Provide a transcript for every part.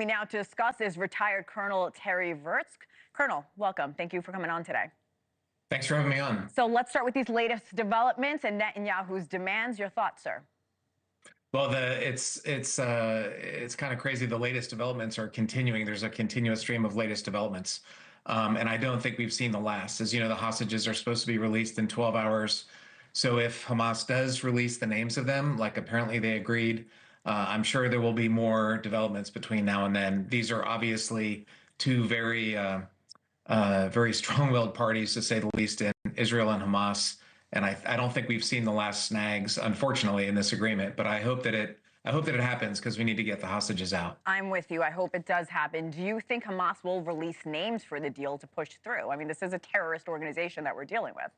me now to discuss is retired Colonel Terry Virts. Colonel, welcome. Thank you for coming on today. Thanks for having me on. So let's start with these latest developments and Netanyahu's demands. Your thoughts, sir? Well, it's kind of crazy. The latest developments are continuing. There's a continuous stream of latest developments, and I don't think we've seen the last. As you know, the hostages are supposed to be released in 12 hours. So if Hamas does release the names of them, like apparently they agreed, I'm sure there will be more developments between now and then. These are obviously two very strong-willed parties, to say the least, in Israel and Hamas. And I don't think we've seen the last snags, unfortunately, in this agreement. But I hope that it happens, because we need to get the hostages out. I'm with you. I hope it does happen. Do you think Hamas will release names for the deal to push through? I mean, this is a terrorist organization that we're dealing with.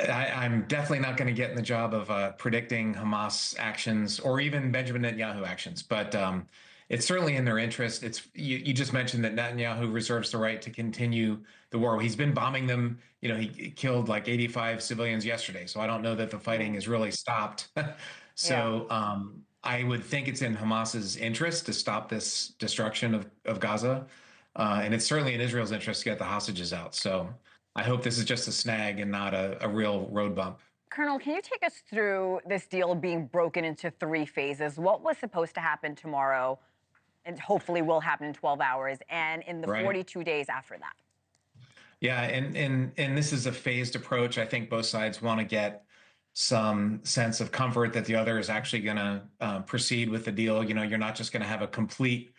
I'm definitely not going to get in the job of predicting Hamas actions or even Benjamin Netanyahu actions, but it's certainly in their interest. You just mentioned that Netanyahu reserves the right to continue the war. He's been bombing them. You know, he killed like 85 civilians yesterday, so I don't know that the fighting is really stopped. So I would think it's in Hamas's interest to stop this destruction of Gaza, and it's certainly in Israel's interest to get the hostages out. So I hope this is just a snag and not a real road bump. Colonel, can you take us through this deal being broken into 3 phases? What was supposed to happen tomorrow and hopefully will happen in 12 hours and in the 42 days after that? Yeah, and this is a phased approach. I think both sides want to get some sense of comfort that the other is actually going to proceed with the deal. You know, you're not just going to have a complete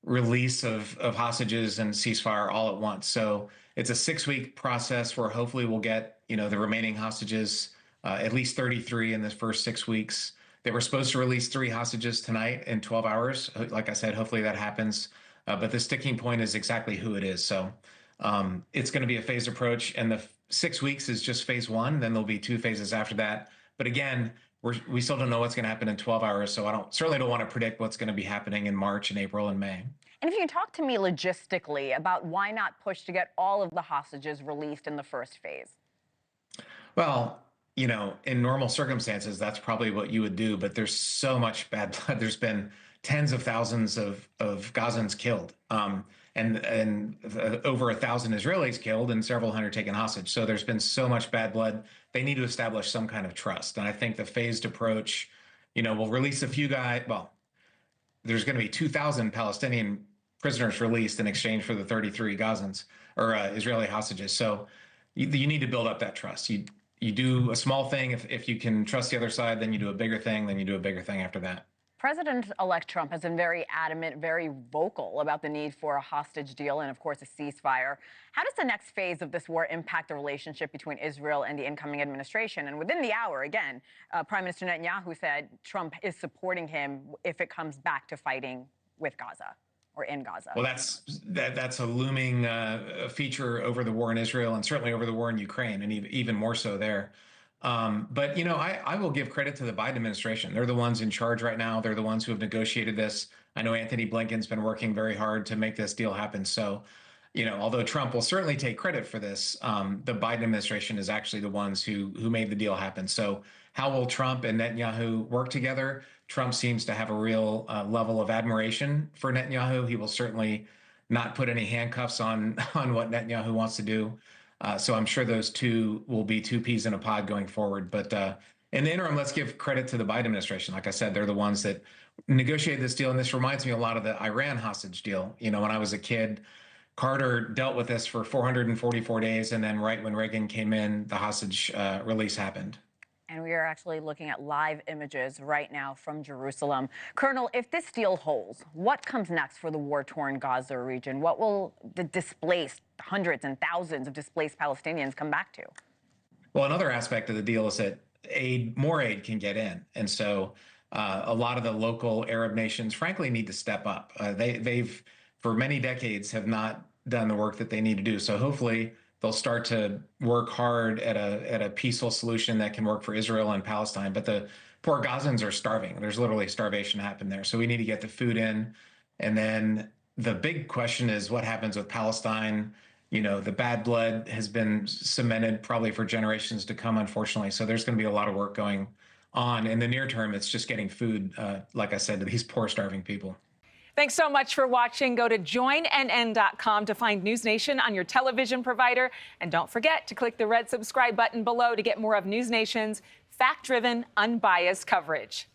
release of hostages and ceasefire all at once. So it's a 6-week process where hopefully we'll get, you know, the remaining hostages, at least 33 in the first 6 weeks. They were supposed to release 3 hostages tonight in 12 hours. Like I said, hopefully that happens. But the sticking point is exactly who it is. So it's going to be a phased approach, and the 6 weeks is just phase 1. Then there'll be 2 phases after that. But again, we still don't know what's going to happen in 12 hours. So I certainly don't want to predict what's going to be happening in March and April and May. And if you can talk to me logistically about why not push to get all of the hostages released in the first phase? Well, you know, in normal circumstances, that's probably what you would do. But there's so much bad blood. There's been tens of thousands of Gazans killed, and over 1,000 Israelis killed and several hundred taken hostage. So there's been so much bad blood. They need to establish some kind of trust. And I think the phased approach, you know, will release a few guys. Well, there's going to be 2,000 Palestinian prisoners released in exchange for the 33 Gazans or Israeli hostages. So you need to build up that trust. You do a small thing. If you can trust the other side, then you do a bigger thing. Then you do a bigger thing after that. President-elect Trump has been very adamant, very vocal about the need for a hostage deal and, of course, a ceasefire. How does the next phase of this war impact the relationship between Israel and the incoming administration? And within the hour, again, Prime Minister Netanyahu said Trump is supporting him if it comes back to fighting with Gaza or in Gaza. Well, that's a looming feature over the war in Israel and certainly over the war in Ukraine, and even more so there. But, you know, I will give credit to the Biden administration. They're the ones in charge right now. They're the ones who have negotiated this. I know Anthony Blinken's been working very hard to make this deal happen. So, you know, although Trump will certainly take credit for this, the Biden administration is actually the ones who made the deal happen. So how will Trump and Netanyahu work together? Trump seems to have a real level of admiration for Netanyahu. He will certainly not put any handcuffs on what Netanyahu wants to do. So I'm sure those two will be 2 peas in a pod going forward. But in the interim, let's give credit to the Biden administration. Like I said, they're the ones that negotiated this deal. And this reminds me a lot of the Iran hostage deal. You know, when I was a kid, Carter dealt with this for 444 days. And then right when Reagan came in, the hostage release happened. And we are actually looking at live images right now from Jerusalem. Colonel, if this deal holds, what comes next for the war-torn Gaza region? What will the displaced, hundreds and thousands of displaced Palestinians come back to? Well, another aspect of the deal is that more aid can get in. And so a lot of the local Arab nations, frankly, need to step up. They've, for many decades, have not done the work that they need to do. So hopefully they'll start to work hard at a peaceful solution that can work for Israel and Palestine. But the poor Gazans are starving. There's literally starvation happened there. So we need to get the food in. And then the big question is what happens with Palestine. You know, the bad blood has been cemented probably for generations to come, unfortunately. So there's going to be a lot of work going on. In the near term, it's just getting food, like I said, to these poor, starving people. Thanks so much for watching. Go to joinnn.com to find NewsNation on your television provider. And don't forget to click the red subscribe button below to get more of NewsNation's fact-driven, unbiased coverage.